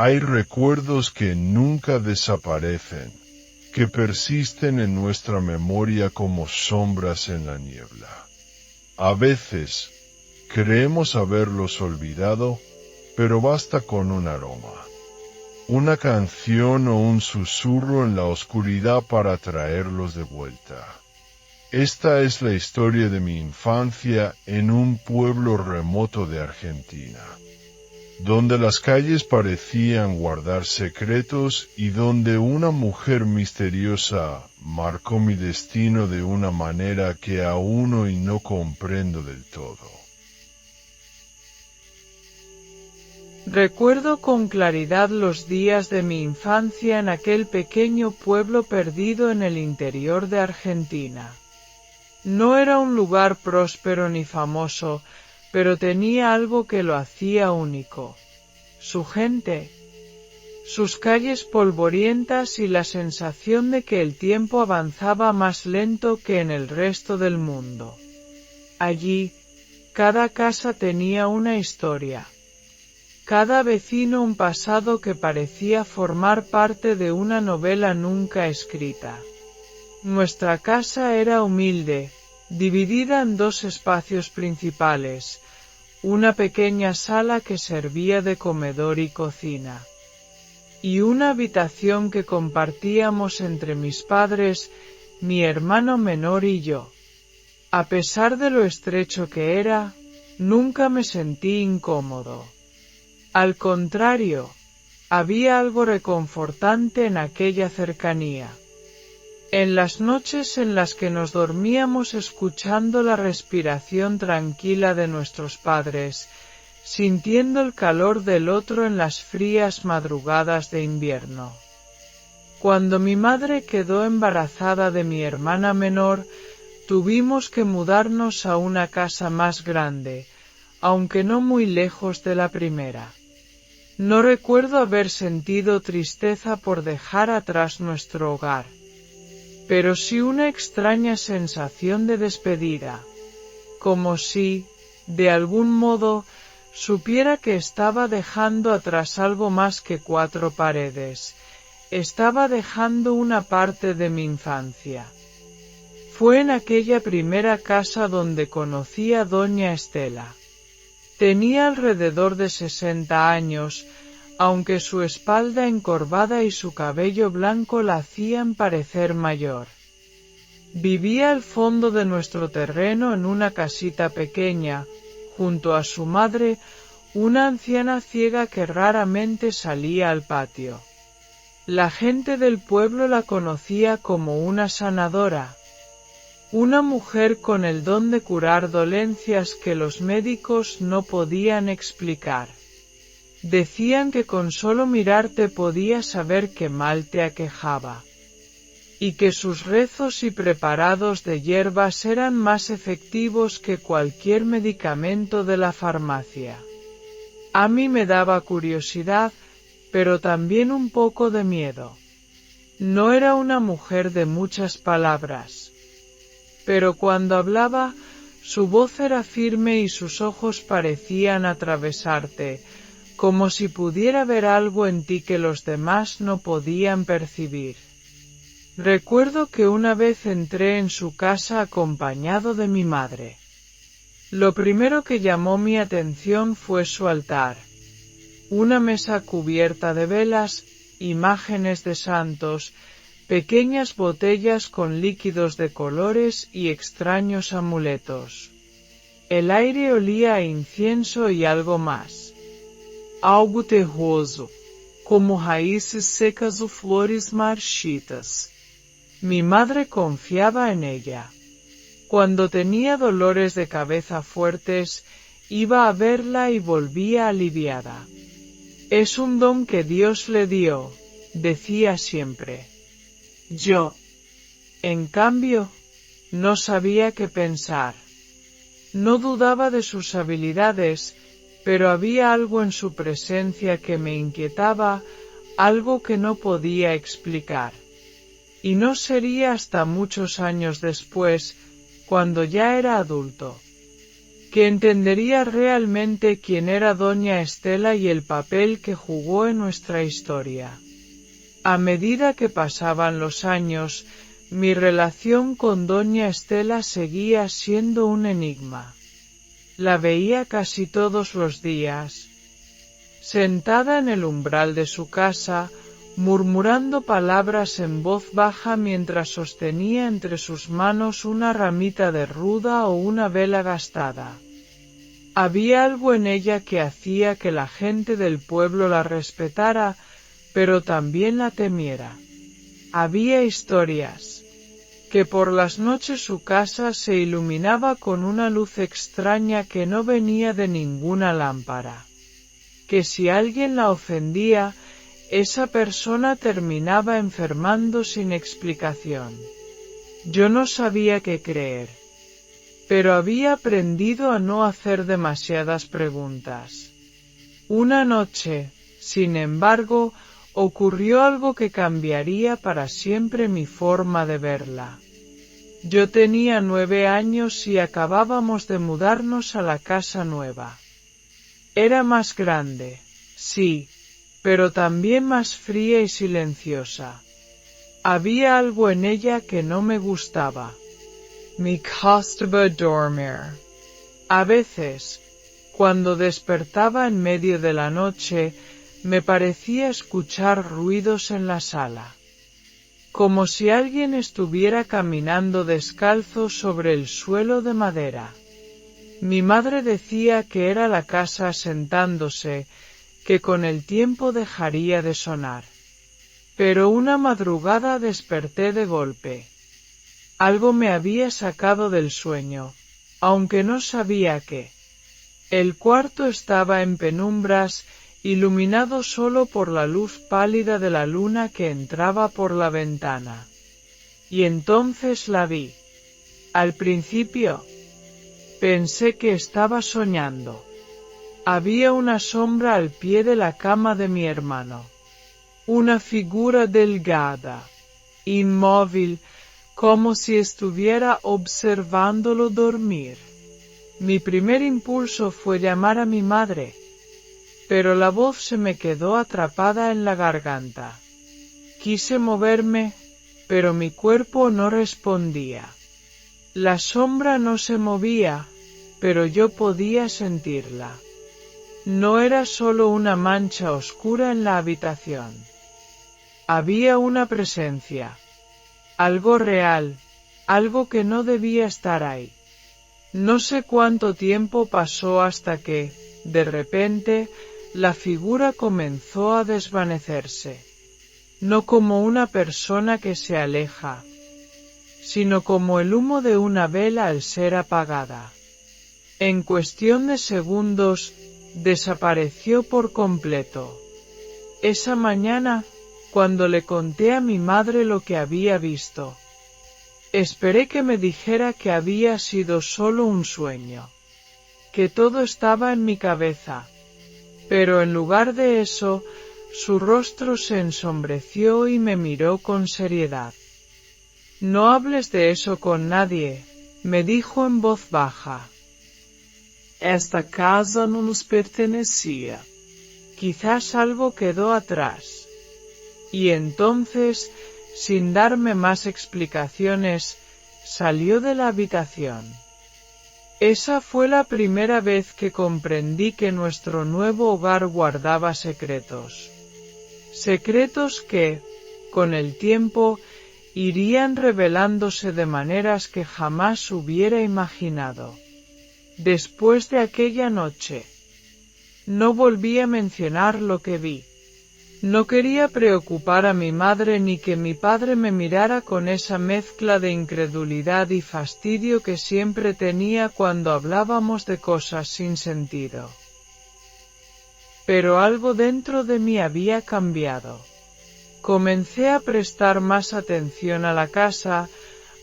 Hay recuerdos que nunca desaparecen, que persisten en nuestra memoria como sombras en la niebla. A veces, creemos haberlos olvidado, pero basta con un aroma, una canción o un susurro en la oscuridad para traerlos de vuelta. Esta es la historia de mi infancia en un pueblo remoto de Argentina, donde las calles parecían guardar secretos y donde una mujer misteriosa marcó mi destino de una manera que aún hoy no comprendo del todo. Recuerdo con claridad los días de mi infancia en aquel pequeño pueblo perdido en el interior de Argentina. No era un lugar próspero ni famoso, pero tenía algo que lo hacía único: su gente, sus calles polvorientas y la sensación de que el tiempo avanzaba más lento que en el resto del mundo. Allí, cada casa tenía una historia, cada vecino un pasado que parecía formar parte de una novela nunca escrita. Nuestra casa era humilde, dividida en dos espacios principales, una pequeña sala que servía de comedor y cocina, y una habitación que compartíamos entre mis padres, mi hermano menor y yo. A pesar de lo estrecho que era, nunca me sentí incómodo. Al contrario, había algo reconfortante en aquella cercanía. En las noches en las que nos dormíamos escuchando la respiración tranquila de nuestros padres, sintiendo el calor del otro en las frías madrugadas de invierno. Cuando mi madre quedó embarazada de mi hermana menor, tuvimos que mudarnos a una casa más grande, aunque no muy lejos de la primera. No recuerdo haber sentido tristeza por dejar atrás nuestro hogar, pero sí una extraña sensación de despedida, como si, de algún modo, supiera que estaba dejando atrás algo más que cuatro paredes, estaba dejando una parte de mi infancia. Fue en aquella primera casa donde conocí a doña Estela. Tenía alrededor de 60 años, aunque su espalda encorvada y su cabello blanco la hacían parecer mayor. Vivía al fondo de nuestro terreno en una casita pequeña, junto a su madre, una anciana ciega que raramente salía al patio. La gente del pueblo la conocía como una sanadora, una mujer con el don de curar dolencias que los médicos no podían explicar. Decían que con solo mirarte podía saber qué mal te aquejaba, y que sus rezos y preparados de hierbas eran más efectivos que cualquier medicamento de la farmacia. A mí me daba curiosidad, pero también un poco de miedo. No era una mujer de muchas palabras, pero cuando hablaba, su voz era firme y sus ojos parecían atravesarte, como si pudiera ver algo en ti que los demás no podían percibir. Recuerdo que una vez entré en su casa acompañado de mi madre. Lo primero que llamó mi atención fue su altar. Una mesa cubierta de velas, imágenes de santos, pequeñas botellas con líquidos de colores y extraños amuletos. El aire olía a incienso y algo más. Algo terroso, como raíces secas o flores marchitas. Mi madre confiaba en ella. Cuando tenía dolores de cabeza fuertes, iba a verla y volvía aliviada. Es un don que Dios le dio, decía siempre. Yo, en cambio, no sabía qué pensar. No dudaba de sus habilidades, pero había algo en su presencia que me inquietaba, algo que no podía explicar. Y no sería hasta muchos años después, cuando ya era adulto, que entendería realmente quién era doña Estela y el papel que jugó en nuestra historia. A medida que pasaban los años, mi relación con doña Estela seguía siendo un enigma. La veía casi todos los días, sentada en el umbral de su casa, murmurando palabras en voz baja mientras sostenía entre sus manos una ramita de ruda o una vela gastada. Había algo en ella que hacía que la gente del pueblo la respetara, pero también la temiera. Había historias, que por las noches su casa se iluminaba con una luz extraña que no venía de ninguna lámpara, que si alguien la ofendía, esa persona terminaba enfermando sin explicación. Yo no sabía qué creer, pero había aprendido a no hacer demasiadas preguntas. Una noche, sin embargo, ocurrió algo que cambiaría para siempre mi forma de verla. Yo tenía 9 años y acabábamos de mudarnos a la casa nueva. Era más grande, sí, pero también más fría y silenciosa. Había algo en ella que no me gustaba. Me costaba dormir. A veces, cuando despertaba en medio de la noche, me parecía escuchar ruidos en la sala, como si alguien estuviera caminando descalzo sobre el suelo de madera. Mi madre decía que era la casa asentándose, que con el tiempo dejaría de sonar. Pero una madrugada desperté de golpe. Algo me había sacado del sueño, aunque no sabía qué. El cuarto estaba en penumbras, iluminado solo por la luz pálida de la luna que entraba por la ventana. Y entonces la vi. Al principio, pensé que estaba soñando. Había una sombra al pie de la cama de mi hermano. Una figura delgada, inmóvil, como si estuviera observándolo dormir. Mi primer impulso fue llamar a mi madre, pero la voz se me quedó atrapada en la garganta. Quise moverme, pero mi cuerpo no respondía. La sombra no se movía, pero yo podía sentirla. No era solo una mancha oscura en la habitación. Había una presencia. Algo real, algo que no debía estar ahí. No sé cuánto tiempo pasó hasta que, de repente, la figura comenzó a desvanecerse. No como una persona que se aleja, sino como el humo de una vela al ser apagada. En cuestión de segundos, desapareció por completo. Esa mañana, cuando le conté a mi madre lo que había visto, esperé que me dijera que había sido solo un sueño, que todo estaba en mi cabeza. Pero en lugar de eso, su rostro se ensombreció y me miró con seriedad. No hables de eso con nadie, me dijo en voz baja. Esta casa no nos pertenecía. Quizás algo quedó atrás. Y entonces, sin darme más explicaciones, salió de la habitación. Esa fue la primera vez que comprendí que nuestro nuevo hogar guardaba secretos. Secretos que, con el tiempo, irían revelándose de maneras que jamás hubiera imaginado. Después de aquella noche, no volví a mencionar lo que vi. No quería preocupar a mi madre ni que mi padre me mirara con esa mezcla de incredulidad y fastidio que siempre tenía cuando hablábamos de cosas sin sentido. Pero algo dentro de mí había cambiado. Comencé a prestar más atención a la casa,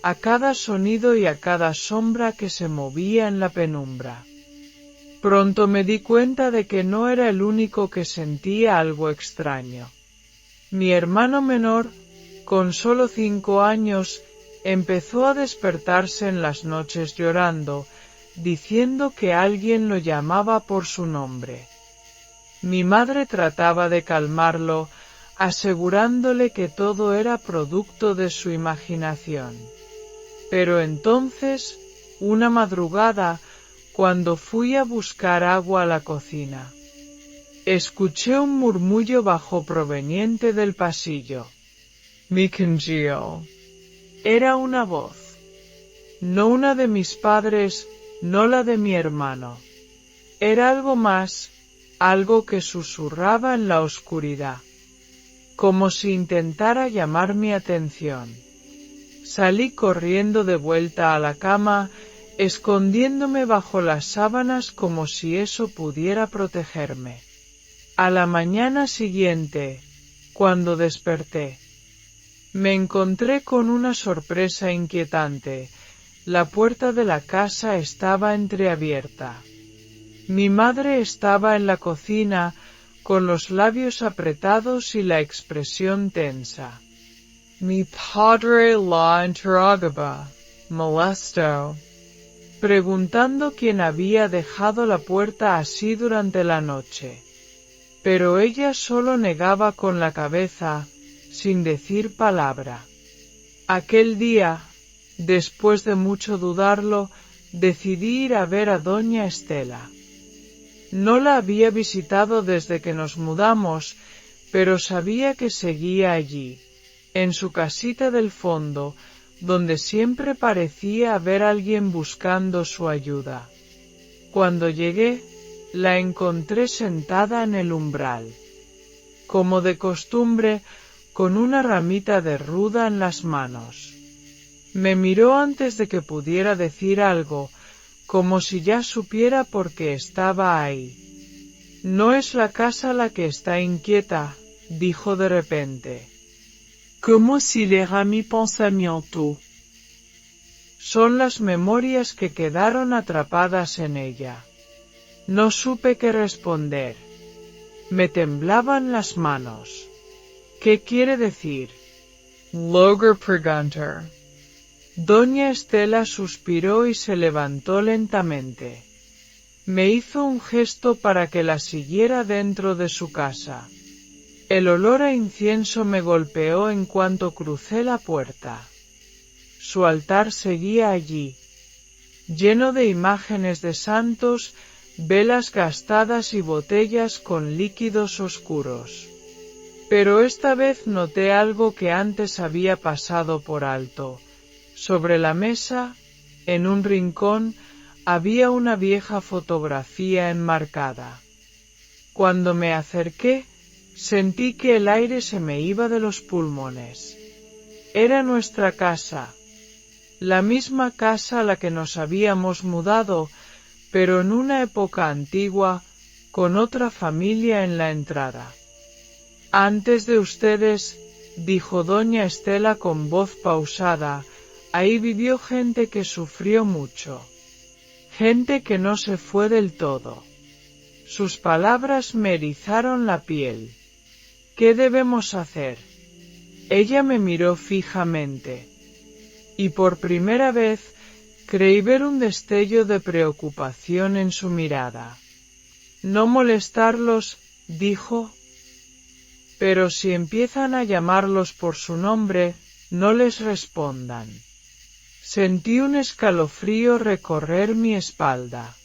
a cada sonido y a cada sombra que se movía en la penumbra. Pronto me di cuenta de que no era el único que sentía algo extraño. Mi hermano menor, con solo 5 años, empezó a despertarse en las noches llorando, diciendo que alguien lo llamaba por su nombre. Mi madre trataba de calmarlo, asegurándole que todo era producto de su imaginación. Pero entonces, una madrugada, cuando fui a buscar agua a la cocina, escuché un murmullo bajo proveniente del pasillo. Mikanjio. Era una voz. No una de mis padres, no la de mi hermano. Era algo más, algo que susurraba en la oscuridad, como si intentara llamar mi atención. Salí corriendo de vuelta a la cama, escondiéndome bajo las sábanas como si eso pudiera protegerme. A la mañana siguiente, cuando desperté, me encontré con una sorpresa inquietante. La puerta de la casa estaba entreabierta. Mi madre estaba en la cocina, con los labios apretados y la expresión tensa. Mi padre la interrogaba, molesto, preguntando quién había dejado la puerta así durante la noche. Pero ella solo negaba con la cabeza, sin decir palabra. Aquel día, después de mucho dudarlo, decidí ir a ver a doña Estela. No la había visitado desde que nos mudamos, pero sabía que seguía allí, en su casita del fondo, donde siempre parecía haber alguien buscando su ayuda. Cuando llegué, la encontré sentada en el umbral. Como de costumbre, con una ramita de ruda en las manos. Me miró antes de que pudiera decir algo, como si ya supiera por qué estaba ahí. No es la casa la que está inquieta, dijo de repente. Como si leyera mi pensamiento. Son las memorias que quedaron atrapadas en ella. No supe qué responder. Me temblaban las manos. ¿Qué quiere decir? Logro preguntar. Doña Estela suspiró y se levantó lentamente. Me hizo un gesto para que la siguiera dentro de su casa. El olor a incienso me golpeó en cuanto crucé la puerta. Su altar seguía allí, lleno de imágenes de santos, velas gastadas y botellas con líquidos oscuros. Pero esta vez noté algo que antes había pasado por alto. Sobre la mesa, en un rincón, había una vieja fotografía enmarcada. Cuando me acerqué, sentí que el aire se me iba de los pulmones. Era nuestra casa, la misma casa a la que nos habíamos mudado, pero en una época antigua, con otra familia en la entrada. Antes de ustedes, dijo doña Estela con voz pausada, ahí vivió gente que sufrió mucho. Gente que no se fue del todo. Sus palabras me erizaron la piel. ¿Qué debemos hacer? Ella me miró fijamente. Y por primera vez, creí ver un destello de preocupación en su mirada. No molestarlos, dijo. Pero si empiezan a llamarlos por su nombre, no les respondan. Sentí un escalofrío recorrer mi espalda.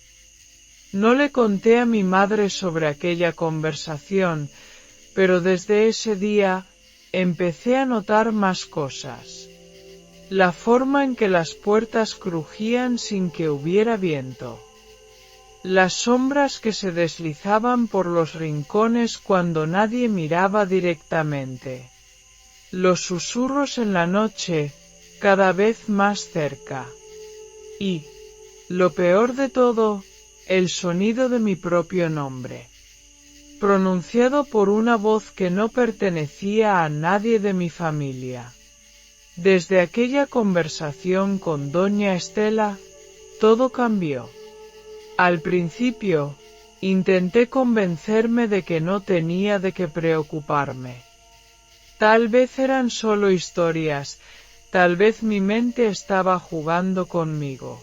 No le conté a mi madre sobre aquella conversación, pero desde ese día, empecé a notar más cosas. La forma en que las puertas crujían sin que hubiera viento. Las sombras que se deslizaban por los rincones cuando nadie miraba directamente. Los susurros en la noche, cada vez más cerca. Y, lo peor de todo, el sonido de mi propio nombre. Pronunciado por una voz que no pertenecía a nadie de mi familia. Desde aquella conversación con doña Estela, todo cambió. Al principio, intenté convencerme de que no tenía de qué preocuparme. Tal vez eran solo historias, tal vez mi mente estaba jugando conmigo.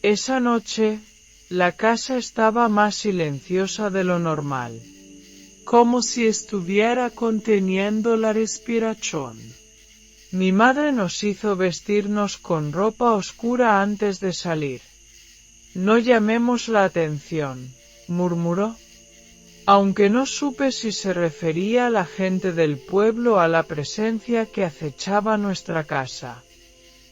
Esa noche, la casa estaba más silenciosa de lo normal. Como si estuviera conteniendo la respiración. Mi madre nos hizo vestirnos con ropa oscura antes de salir. No llamemos la atención, murmuró. Aunque no supe si se refería a la gente del pueblo o a la presencia que acechaba nuestra casa.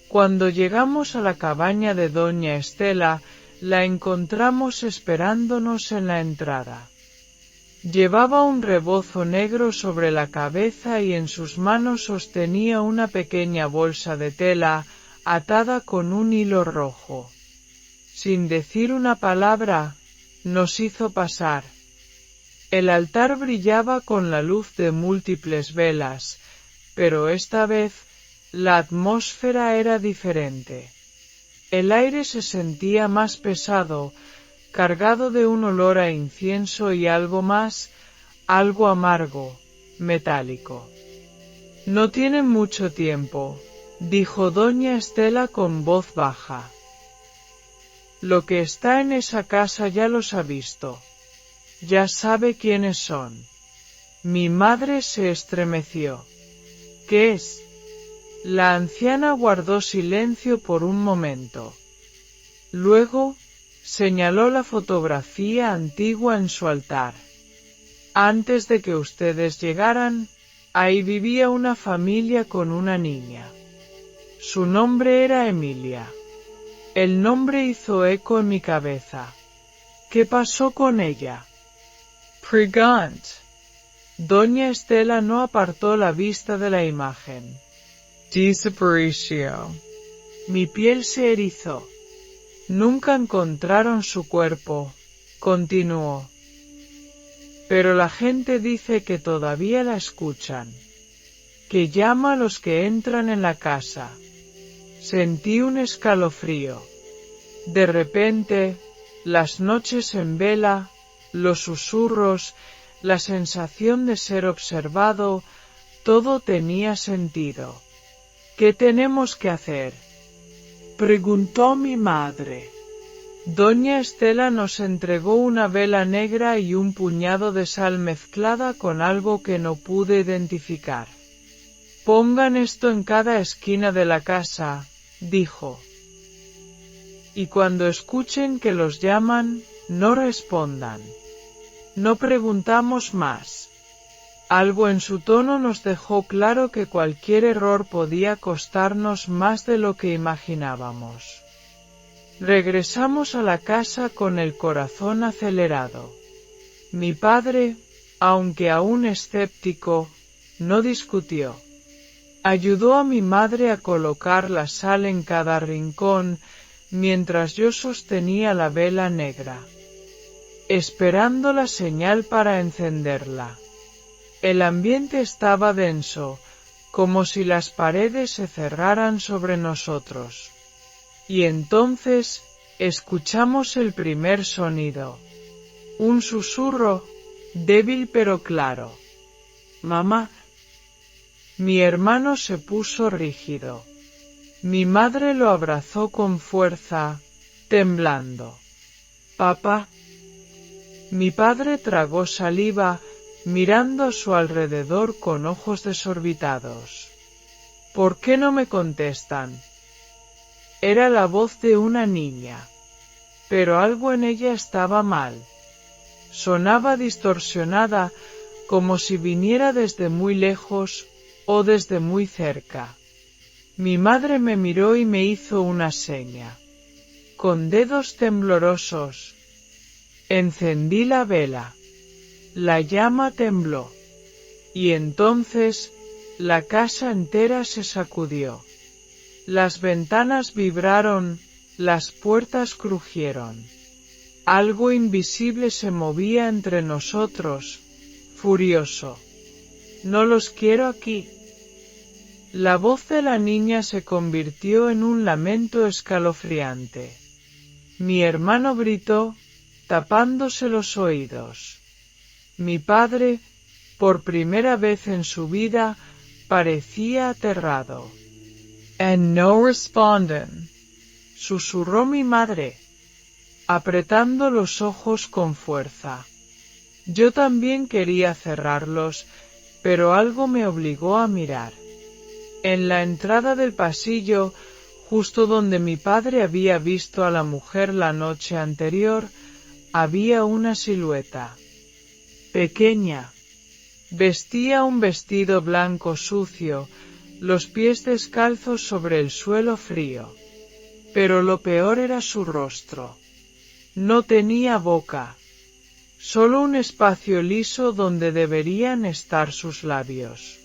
Cuando llegamos a la cabaña de doña Estela, la encontramos esperándonos en la entrada. Llevaba un rebozo negro sobre la cabeza y en sus manos sostenía una pequeña bolsa de tela, atada con un hilo rojo. Sin decir una palabra, nos hizo pasar. El altar brillaba con la luz de múltiples velas, pero esta vez, la atmósfera era diferente. El aire se sentía más pesado, cargado de un olor a incienso y algo más, algo amargo, metálico. No tienen mucho tiempo, dijo doña Estela con voz baja. Lo que está en esa casa ya los ha visto. Ya sabe quiénes son. Mi madre se estremeció. ¿Qué es? La anciana guardó silencio por un momento. Luego, señaló la fotografía antigua en su altar. Antes de que ustedes llegaran, ahí vivía una familia con una niña. Su nombre era Emilia. El nombre hizo eco en mi cabeza. ¿Qué pasó con ella? Pregant. Doña Estela no apartó la vista de la imagen. Desapareció. Mi piel se erizó. Nunca encontraron su cuerpo, continuó. Pero la gente dice que todavía la escuchan. Que llama a los que entran en la casa. Sentí un escalofrío. De repente, las noches en vela, los susurros, la sensación de ser observado, todo tenía sentido. ¿Qué tenemos que hacer?, preguntó mi madre. Doña Estela nos entregó una vela negra y un puñado de sal mezclada con algo que no pude identificar. Pongan esto en cada esquina de la casa, dijo. Y cuando escuchen que los llaman, no respondan. No preguntamos más. Algo en su tono nos dejó claro que cualquier error podía costarnos más de lo que imaginábamos. Regresamos a la casa con el corazón acelerado. Mi padre, aunque aún escéptico, no discutió. Ayudó a mi madre a colocar la sal en cada rincón, mientras yo sostenía la vela negra, esperando la señal para encenderla. El ambiente estaba denso, como si las paredes se cerraran sobre nosotros. Y entonces, escuchamos el primer sonido. Un susurro, débil pero claro. «Mamá». Mi hermano se puso rígido. Mi madre lo abrazó con fuerza, temblando. «Papá». Mi padre tragó saliva, mirando a su alrededor con ojos desorbitados. «¿Por qué no me contestan?». Era la voz de una niña. Pero algo en ella estaba mal. Sonaba distorsionada, como si viniera desde muy lejos, o desde muy cerca. Mi madre me miró y me hizo una seña. Con dedos temblorosos, encendí la vela. La llama tembló. Y entonces, la casa entera se sacudió. Las ventanas vibraron, las puertas crujieron. Algo invisible se movía entre nosotros, furioso. «No los quiero aquí». La voz de la niña se convirtió en un lamento escalofriante. Mi hermano gritó, tapándose los oídos. Mi padre, por primera vez en su vida, parecía aterrado. «And no responden». susurró mi madre, apretando los ojos con fuerza. Yo también quería cerrarlos, pero algo me obligó a mirar. En la entrada del pasillo, justo donde mi padre había visto a la mujer la noche anterior, había una silueta. Pequeña. Vestía un vestido blanco sucio, los pies descalzos sobre el suelo frío. Pero lo peor era su rostro. No tenía boca. Solo un espacio liso donde deberían estar sus labios.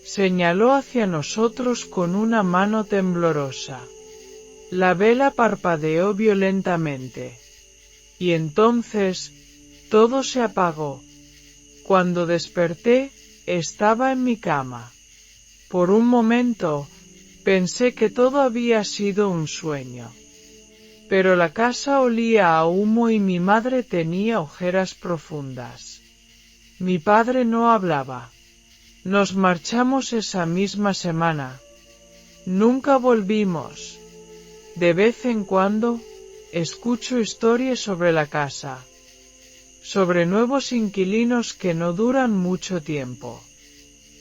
Señaló hacia nosotros con una mano temblorosa. La vela parpadeó violentamente. Y entonces, todo se apagó. Cuando desperté, estaba en mi cama. Por un momento, pensé que todo había sido un sueño. Pero la casa olía a humo y mi madre tenía ojeras profundas. Mi padre no hablaba. Nos marchamos esa misma semana. Nunca volvimos. De vez en cuando, escucho historias sobre la casa. Sobre nuevos inquilinos que no duran mucho tiempo.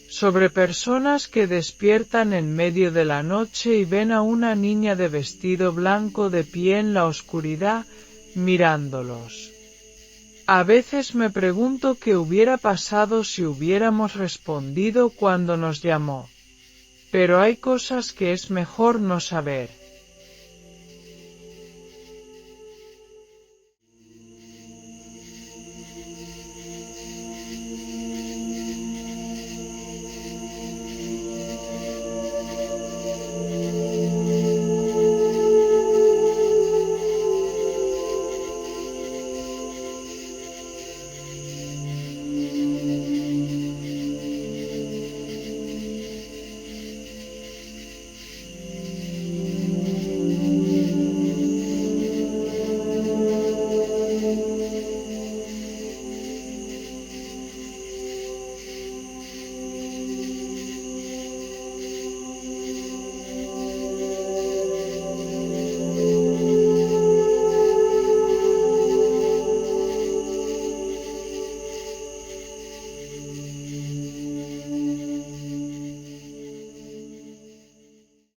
Sobre personas que despiertan en medio de la noche y ven a una niña de vestido blanco de pie en la oscuridad, mirándolos. A veces me pregunto qué hubiera pasado si hubiéramos respondido cuando nos llamó. Pero hay cosas que es mejor no saber.